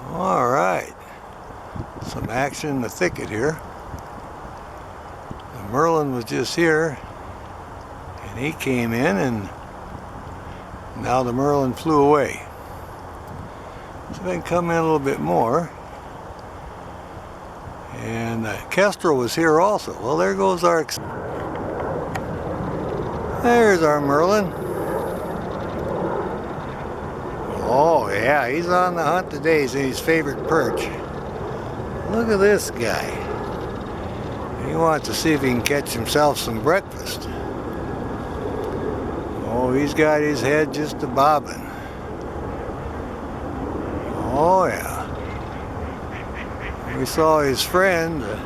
All right, some action in the thicket here. The merlin was just here, and he came in, and now the merlin flew away. So they can come in a little bit more. And the kestrel was here also. Well, there goes our... There's our merlin. Oh yeah, he's on the hunt today. He's in his favorite perch. Look at this guy. He wants to see if he can catch himself some breakfast. Oh, he's got his head just a-bobbing. Oh yeah. We saw his friend, the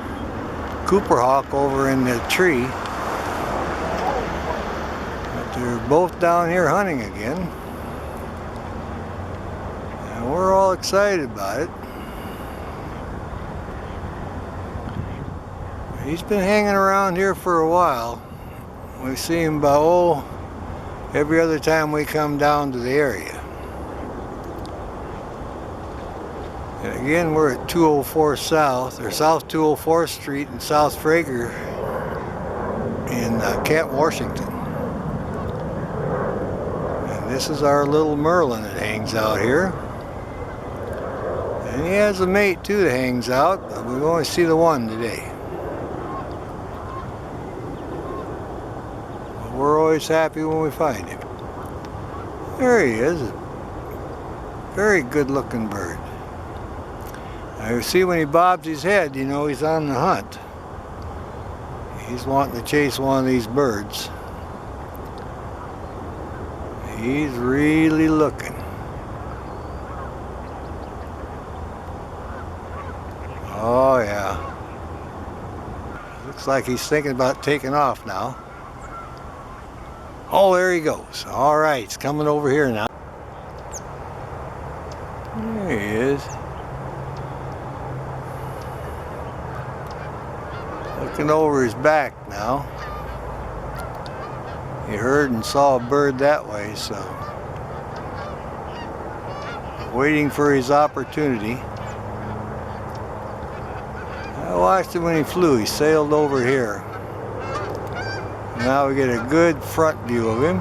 Cooper hawk, over in the tree. But they're both down here hunting again. And we're all excited about it. He's been hanging around here for a while. We see him about, every other time we come down to the area. And again, we're at 204 South, or South 204th Street in South Frager in Kent, Washington. And this is our little merlin that hangs out here. And he has a mate too that hangs out, but we only see the one today. But we're always happy when we find him. There he is, a very good looking bird. I see when he bobs his head, you know he's on the hunt. He's wanting to chase one of these birds. He's really looking. Oh yeah. Looks like he's thinking about taking off now. Oh, there he goes. All right, he's coming over here now. There he is. Looking over his back now. He heard and saw a bird that way, so waiting for his opportunity. I watched him when he flew. He sailed over here. Now we get a good front view of him.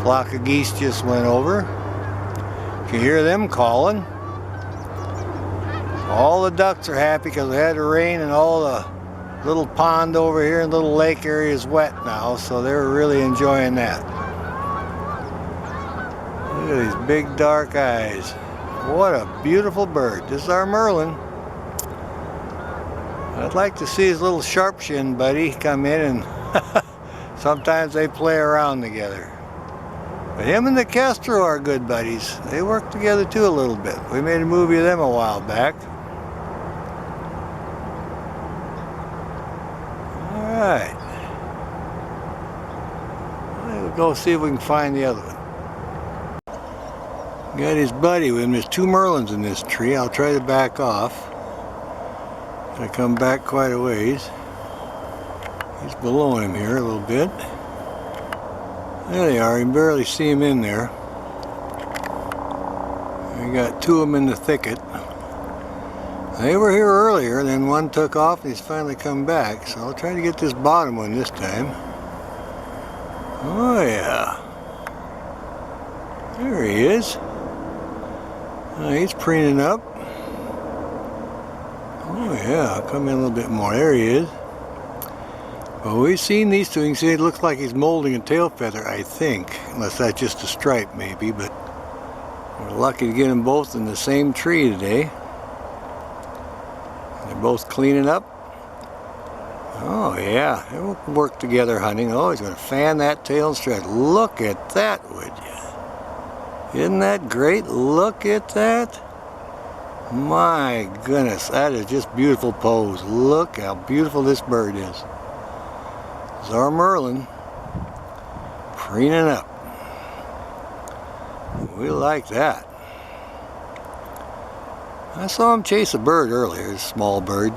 Flock of geese just went over. You can hear them calling. All the ducks are happy because it had to rain, and all the little pond over here and little lake area is wet now, so they're really enjoying that. Look at these big dark eyes. What a beautiful bird. This is our merlin. I'd like to see his little sharp-shinned buddy come in, and sometimes they play around together. But him and the kestrel are good buddies. They work together too a little bit. We made a movie of them a while back. Alright. We'll go see if we can find the other one. Got his buddy with him. There's two merlins in this tree. I'll try to back off. I come back quite a ways. He's below him here a little bit. There they are. You can barely see him in there. We got two of them in the thicket. They were here earlier, then one took off and he's finally come back. So I'll try to get this bottom one this time. Oh yeah. There he is. He's preening up. Oh yeah, I'll come in a little bit more. There he is. Well, we've seen these two. You can see it looks like he's molding a tail feather, I think. Unless that's just a stripe maybe, but we're lucky to get them both in the same tree today. They're both cleaning up. Oh yeah, they will work together hunting. Oh, he's going to fan that tail and stretch. Look at that, would you? Isn't that great? Look at that. My goodness, that is just beautiful pose. Look how beautiful this bird is. This is our merlin preening up. We like that. I saw him chase a bird earlier, a small bird.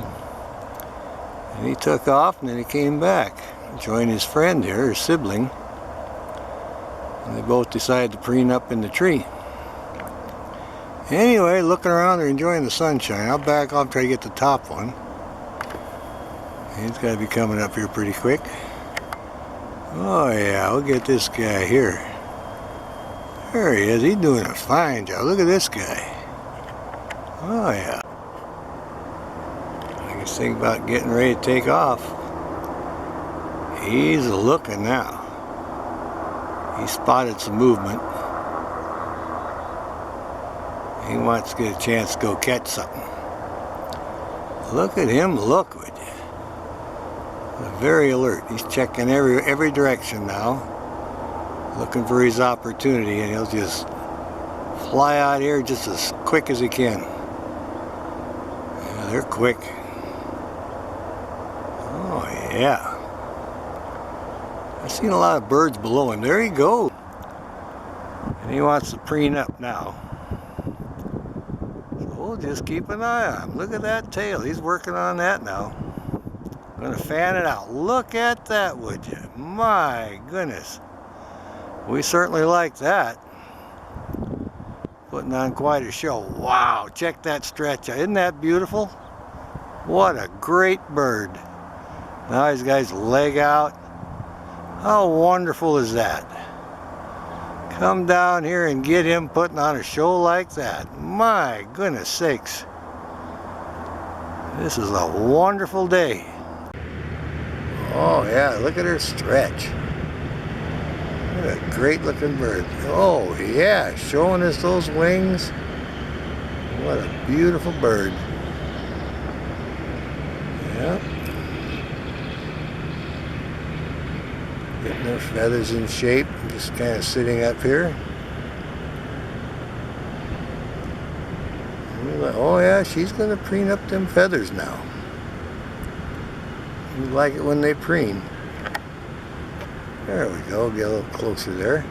And he took off and then he came back. Joined his friend here, his sibling. And they both decided to preen up in the tree. Anyway, looking around, they're enjoying the sunshine. I'll back off, try to get the top one. He's got to be coming up here pretty quick. Oh yeah, we'll get this guy here. There he is. He's doing a fine job. Look at this guy. Oh yeah. I guess think about getting ready to take off. He's looking now. He spotted some movement. He wants to get a chance to go catch something. Look at him look, would you? Very alert. He's checking every direction now, looking for his opportunity, and he'll just fly out here just as quick as he can. Yeah, they're quick. Oh yeah. I've seen a lot of birds below him. There he goes. And he wants to preen up now. So we'll just keep an eye on him. Look at that tail. He's working on that now. Gonna fan it out. Look at that, would you? My goodness. We certainly like that. Putting on quite a show. Wow, check that stretch out. Isn't that beautiful? What a great bird. Now he's got his leg out. How wonderful is that? Come down here and get him putting on a show like that. My goodness sakes. This is a wonderful day. Oh yeah, look at her stretch. What a great looking bird. Oh yeah, showing us those wings. What a beautiful bird. Yep. Getting their feathers in shape, just kind of sitting up here. Oh yeah, she's going to preen up them feathers now. You like it when they preen. There we go, get a little closer there.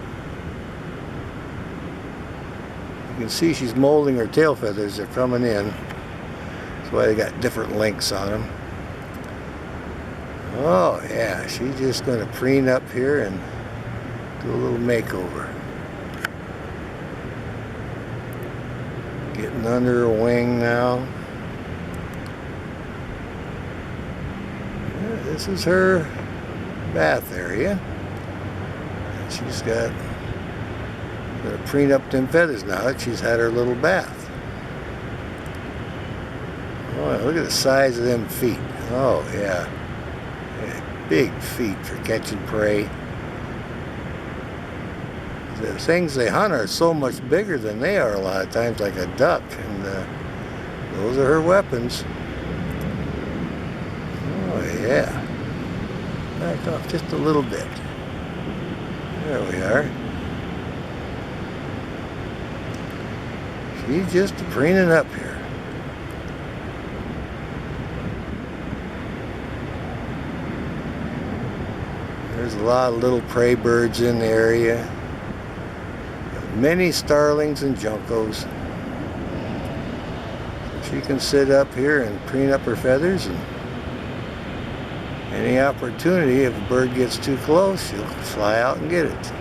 You can see she's molding her tail feathers, they're coming in. That's why they got different lengths on them. Oh yeah, she's just going to preen up here and do a little makeover. Getting under her wing now. Yeah, this is her bath area. And she's got to preen up them feathers now that she's had her little bath. Oh, look at the size of them feet. Oh yeah. Big feet for catching prey. The things they hunt are so much bigger than they are a lot of times, like a duck, and those are her weapons. Oh yeah. Back off just a little bit. There we are. She's just preening up here. There's a lot of little prey birds in the area. Many starlings and juncos. So she can sit up here and preen up her feathers, and any opportunity, if a bird gets too close, she'll fly out and get it.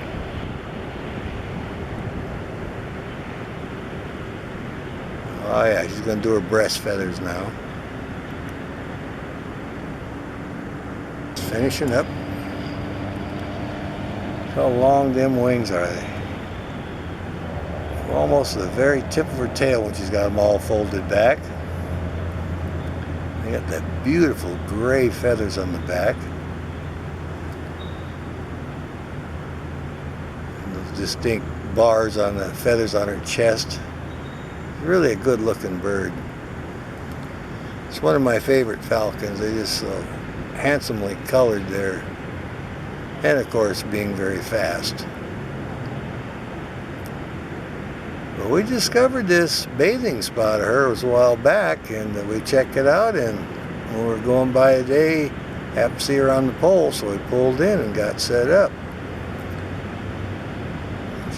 Oh yeah, she's going to do her breast feathers now. Finishing up. How long them wings are they? Almost to the very tip of her tail when she's got them all folded back. They got that beautiful gray feathers on the back. And those distinct bars on the feathers on her chest. Really a good looking bird. It's one of my favorite falcons. They're just so handsomely colored there. And of course being very fast. But we discovered this bathing spot of hers a while back, and we checked it out, and when we were going by a day, happened to see her on the pole, so we pulled in and got set up.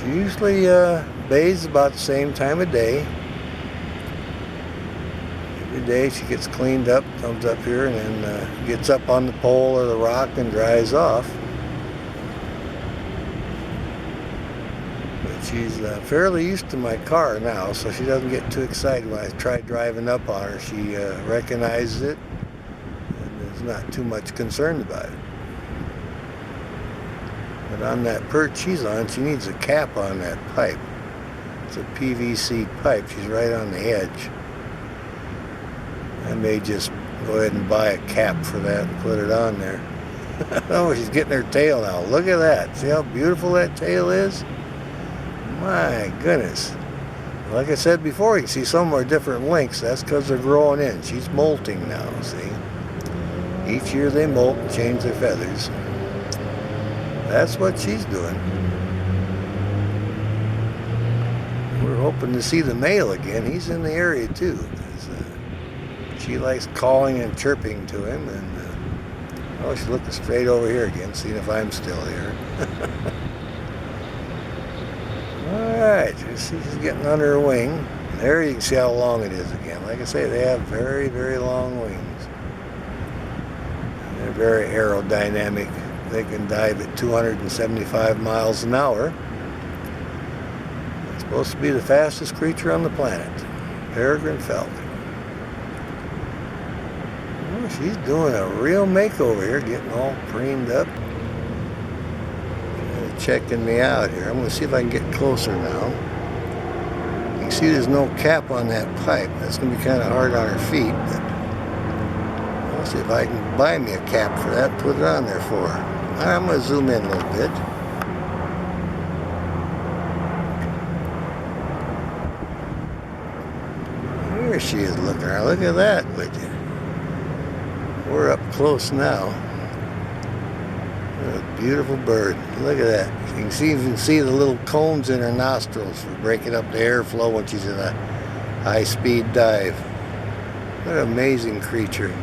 She usually bathes about the same time of day. Every day she gets cleaned up, comes up here, and then gets up on the pole or the rock and dries off. She's fairly used to my car now, so she doesn't get too excited when I try driving up on her. She recognizes it and is not too much concerned about it. But on that perch she's on, she needs a cap on that pipe. It's a PVC pipe. She's right on the edge. I may just go ahead and buy a cap for that and put it on there. Oh, she's getting her tail now. Look at that. See how beautiful that tail is? My goodness. Like I said before, you can see some are different lengths. That's because they're growing in. She's molting now, see? Each year they molt and change their feathers. That's what she's doing. We're hoping to see the male again. He's in the area too. She likes calling and chirping to him, and oh, she's looking straight over here again, seeing if I'm still here. Alright, you see she's getting under her wing. There you can see how long it is again. Like I say, they have very, very long wings. And they're very aerodynamic. They can dive at 275 miles an hour. It's supposed to be the fastest creature on the planet. Peregrine falcon. Oh, she's doing a real makeover here, getting all preened up. Checking me out here. I'm going to see if I can get closer now. You can see there's no cap on that pipe. That's going to be kind of hard on her feet, but I'll see if I can buy me a cap for that and put it on there for her. All right, I'm going to zoom in a little bit. There she is looking around. Look at that, would you? We're up close now. What a beautiful bird. Look at that. You can even see the little cones in her nostrils for breaking up the airflow when she's in a high-speed dive. What an amazing creature.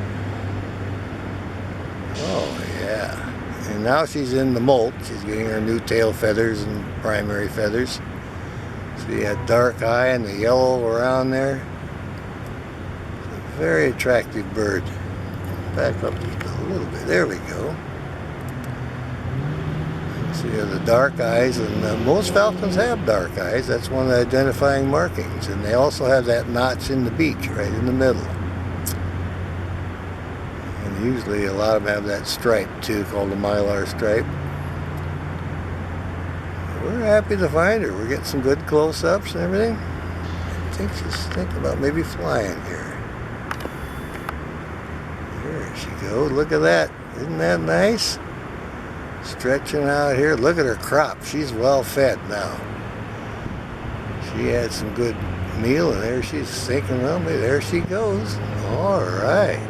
Oh, yeah. And now she's in the molt. She's getting her new tail feathers and primary feathers. See that dark eye and the yellow around there? It's a very attractive bird. Back up just a little bit. There we go. See the dark eyes, and most falcons have dark eyes. That's one of the identifying markings. And they also have that notch in the beak right in the middle. And usually a lot of them have that stripe too, called the mylar stripe. We're happy to find her. We're getting some good close-ups and everything. I think she's thinking about maybe flying here. There she goes. Look at that. Isn't that nice? Stretching out here. Look at her crop. She's well fed now. She had some good meal, and there she's thinking, well, maybe there she goes. All right.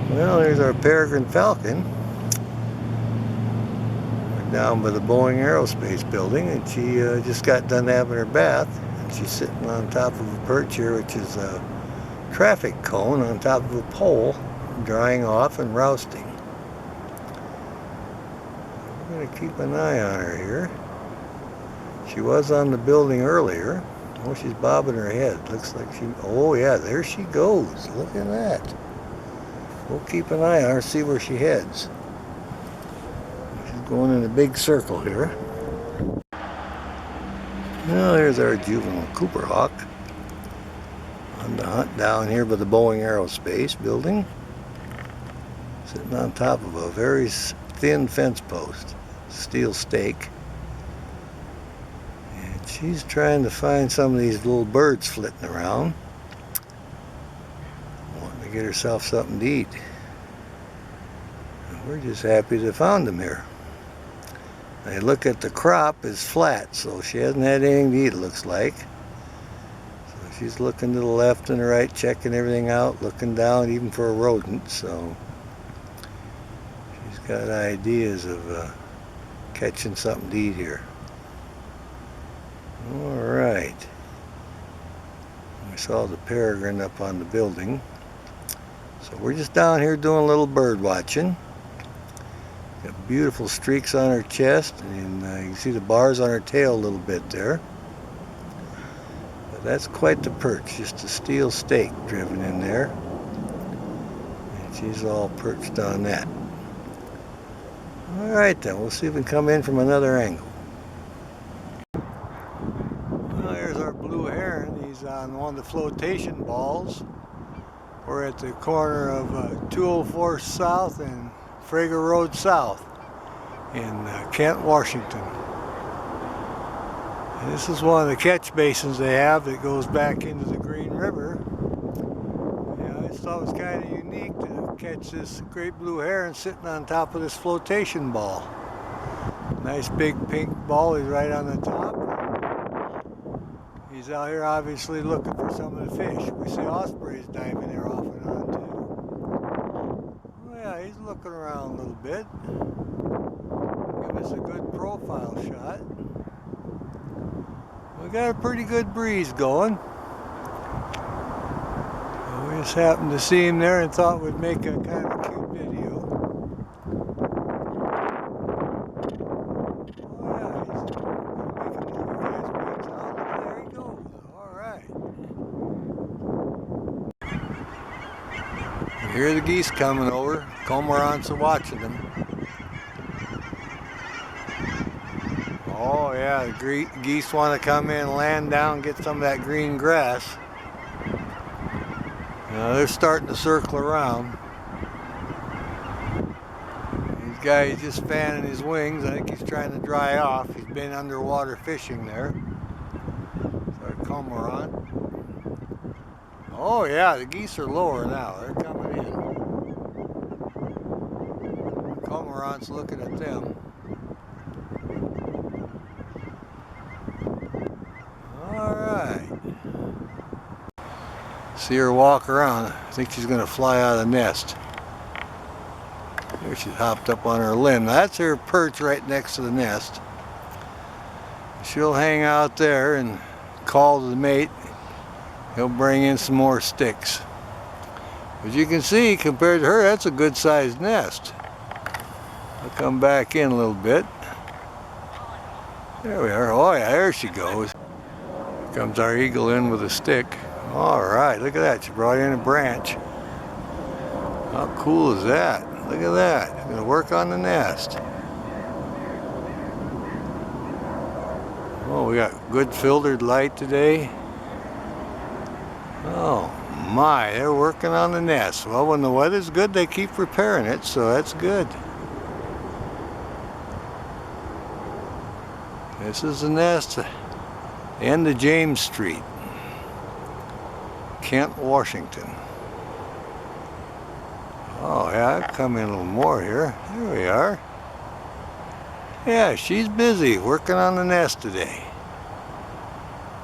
Well, there's our peregrine falcon. We're down by the Boeing Aerospace building, and she just got done having her bath. And she's sitting on top of a perch here, which is a traffic cone on top of a pole, drying off and rousting. We're going to keep an eye on her here. She was on the building earlier. Oh, she's bobbing her head. Looks like she... Oh, yeah, there she goes. Look at that. We'll keep an eye on her, see where she heads. She's going in a big circle here. Now, there's our juvenile Cooper hawk on the hunt down here by the Boeing Aerospace building, sitting on top of a very thin fence post, steel stake, and she's trying to find some of these little birds flitting around, wanting to get herself something to eat. And we're just happy to have found them here. They look at the crop is flat, so she hasn't had anything to eat, it looks like. She's looking to the left and the right, checking everything out, looking down even for a rodent, so she's got ideas of catching something to eat here. Alright. We saw the peregrine up on the building. So we're just down here doing a little bird watching. Got beautiful streaks on her chest, and you can see the bars on her tail a little bit there. That's quite the perch, just a steel stake driven in there. And she's all perched on that. Alright then, we'll see if we can come in from another angle. Well, there's our blue heron. He's on one of the flotation balls. We're at the corner of 204 South and Frager Road South in Kent, Washington. And this is one of the catch basins they have that goes back into the Green River. Yeah, I just thought it was kind of unique to catch this great blue heron sitting on top of this flotation ball. Nice big pink ball, he's right on the top. He's out here obviously looking for some of the fish. We see ospreys diving there off and on too. Oh yeah, he's looking around a little bit. Give us a good profile shot. We got a pretty good breeze going. We just happened to see him there and thought we'd make a kind of cute video. Oh yeah, he's making little guy's wings out. There he goes. Alright. You hear the geese coming over. Cormorants are watching them. Oh yeah, the geese want to come in, land down, get some of that green grass. Now they're starting to circle around. This guy is just fanning his wings. I think he's trying to dry off. He's been underwater fishing there. It's our cormorant. Oh yeah, the geese are lower now. They're coming in. The cormorant's looking at them. Alright. See her walk around. I think she's going to fly out of the nest. There she's hopped up on her limb. That's her perch right next to the nest. She'll hang out there and call to the mate. He'll bring in some more sticks. As you can see, compared to her, that's a good sized nest. I'll come back in a little bit. There we are. Oh yeah, there she goes. Here comes our eagle in with a stick. Alright, look at that. She brought in a branch. How cool is that? Look at that. Gonna work on the nest. Oh, we got good filtered light today. Oh my, they're working on the nest. Well, when the weather's good, they keep repairing it, so that's good. This is the nest, end of James Street, Kent, Washington. Oh yeah, I've come in a little more here. There we are. Yeah, she's busy working on the nest today.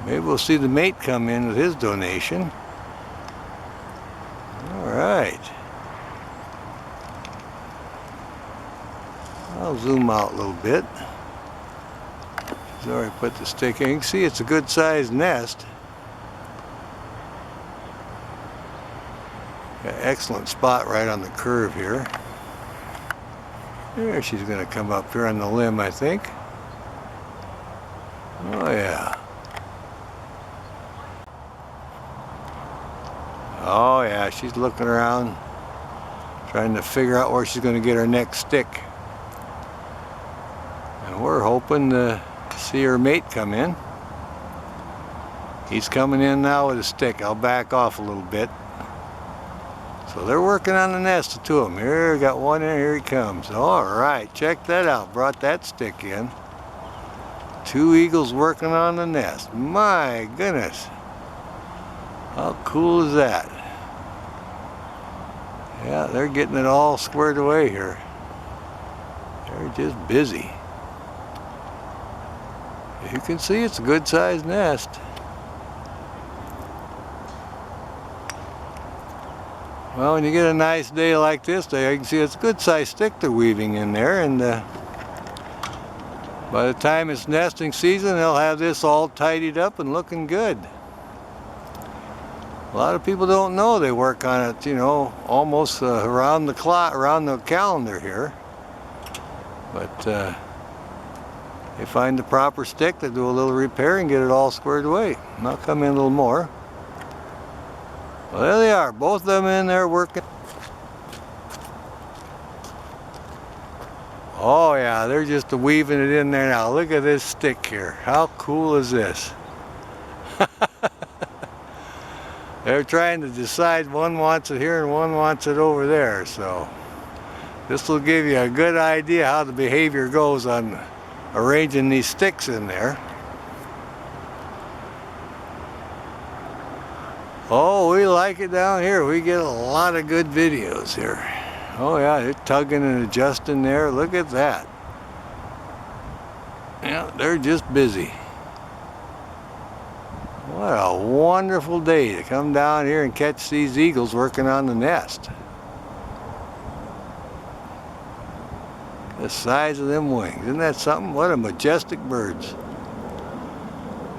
Maybe we'll see the mate come in with his donation. Alright. I'll zoom out a little bit. He's already put the stick in. You can see it's a good sized nest. Got an excellent spot right on the curve here. There she's going to come up here on the limb, I think. Oh yeah. Oh yeah, she's looking around, trying to figure out where she's going to get her next stick. And we're hoping to see her mate come in. He's coming in now with a stick. I'll back off a little bit. So they're working on the nest, the two of them. Here, got one in, here he comes. Alright, check that out. Brought that stick in. Two eagles working on the nest. My goodness. How cool is that? Yeah, they're getting it all squared away here. They're just busy. You can see it's a good sized nest. Well, when you get a nice day like this day, you can see it's a good sized stick they're weaving in there, and by the time it's nesting season, they'll have this all tidied up and looking good. A lot of people don't know they work on it, you know, almost around the clock, around the calendar here. But they find the proper stick, they do a little repair and get it all squared away. And I'll come in a little more. Well, there they are, both of them in there working. Oh yeah, they're just weaving it in there now. Look at this stick here. How cool is this? They're trying to decide, one wants it here and one wants it over there. So this will give you a good idea how the behavior goes on arranging these sticks in there. Oh, we like it down here. We get a lot of good videos here. Oh yeah, they're tugging and adjusting there. Look at that. Yeah, they're just busy. What a wonderful day to come down here and catch these eagles working on the nest. The size of them wings. Isn't that something? What a majestic birds.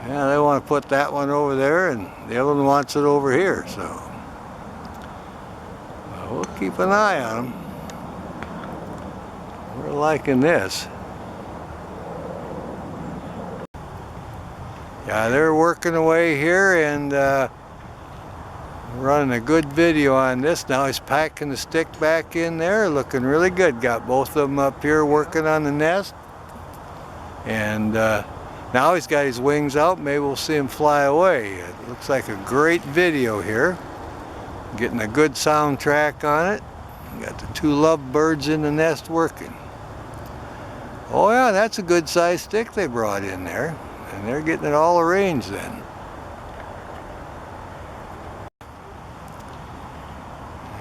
Yeah, they want to put that one over there and the other one wants it over here, so we'll keep an eye on them. We're liking this. Yeah, they're working away here and running a good video on this. Now he's packing the stick back in there, looking really good. Got both of them up here working on the nest. And now he's got his wings out. Maybe we'll see him fly away. It looks like a great video here. Getting a good soundtrack on it. Got the two lovebirds in the nest working. Oh yeah, that's a good sized stick they brought in there. And they're getting it all arranged then.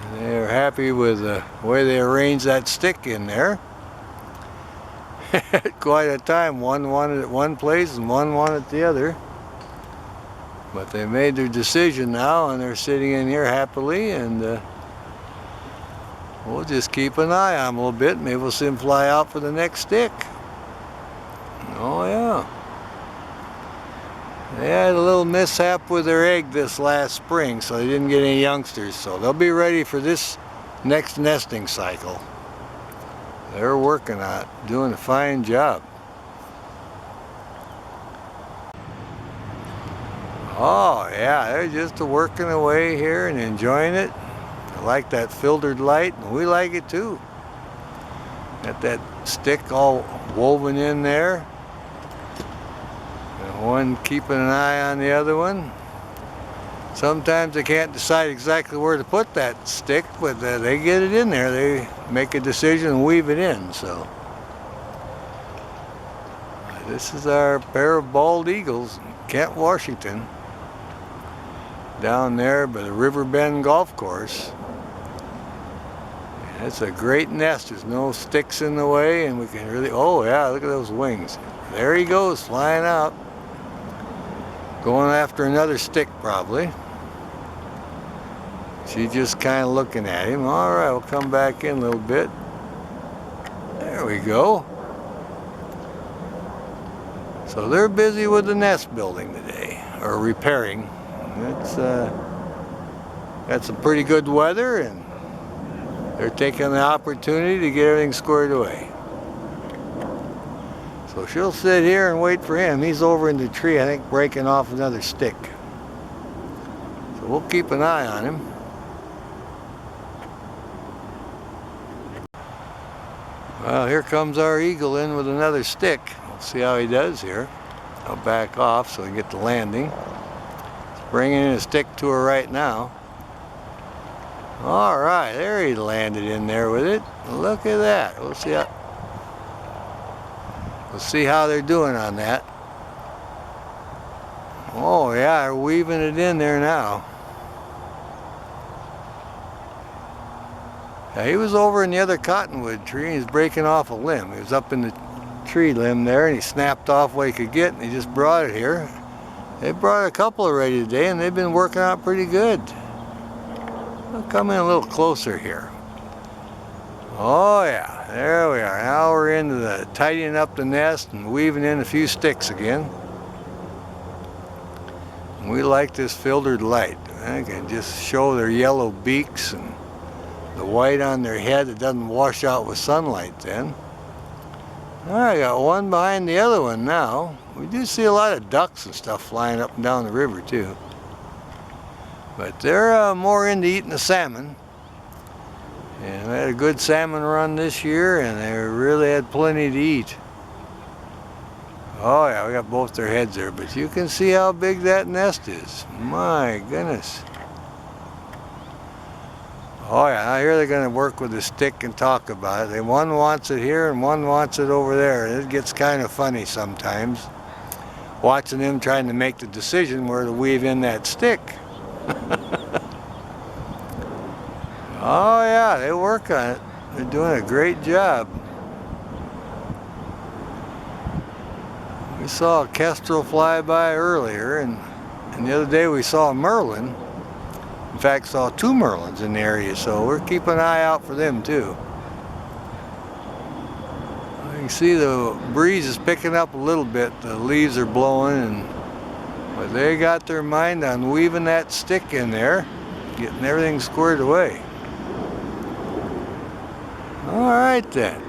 And they're happy with the way they arranged that stick in there. Quite a time. One wanted it one place and one wanted the other. But they made their decision now and they're sitting in here happily, and we'll just keep an eye on them a little bit. Maybe we'll see them fly out for the next stick. Oh yeah. They had a little mishap with their egg this last spring, so they didn't get any youngsters. So they'll be ready for this next nesting cycle. They're working on it, doing a fine job. Oh yeah, they're just working away here and enjoying it. I like that filtered light, and we like it too. Got that stick all woven in there. And one keeping an eye on the other one. Sometimes they can't decide exactly where to put that stick, but they get it in there. They make a decision and weave it in. So this is our pair of bald eagles in Kent, Washington, down there by the River Bend Golf Course. It's a great nest. There's no sticks in the way, and we can really, oh yeah, look at those wings. There he goes, flying out. Going after another stick probably. She's just kind of looking at him. All right, we'll come back in a little bit. There we go. So they're busy with the nest building today, or repairing. It's got some pretty good weather, and they're taking the opportunity to get everything squared away. So she'll sit here and wait for him. He's over in the tree, I think, breaking off another stick. So we'll keep an eye on him. Well, here comes our eagle in with another stick. We'll see how he does here. I'll back off so we can get the landing. Bringing in a stick to her right now. All right, there he landed in there with it. Look at that. We'll see how they're doing on that. Oh yeah, they're weaving it in there now. Now, he was over in the other cottonwood tree and he's breaking off a limb. He was up in the tree limb there and he snapped off what he could get, and he just brought it here. They brought a couple already today and they've been working out pretty good. I'll come in a little closer here. Oh yeah, there we are. Now we're into the tidying up the nest and weaving in a few sticks again. And we like this filtered light. I can just show their yellow beaks and the white on their head. It doesn't wash out with sunlight then. I got one behind the other one now. We do see a lot of ducks and stuff flying up and down the river too. But they're more into eating the salmon. And we had a good salmon run this year, and they really had plenty to eat. Oh yeah, we got both their heads there, but you can see how big that nest is. My goodness. Oh yeah, I hear they're going to work with a stick and talk about it. One wants it here and one wants it over there. It gets kind of funny sometimes, watching them trying to make the decision where to weave in that stick. Oh yeah, they work on it. They're doing a great job. We saw a kestrel fly by earlier, and the other day we saw a merlin. In fact, saw 2 merlins in the area, so we're keeping an eye out for them too. You can see the breeze is picking up a little bit. The leaves are blowing, but they got their mind on weaving that stick in there, getting everything squared away. All right then.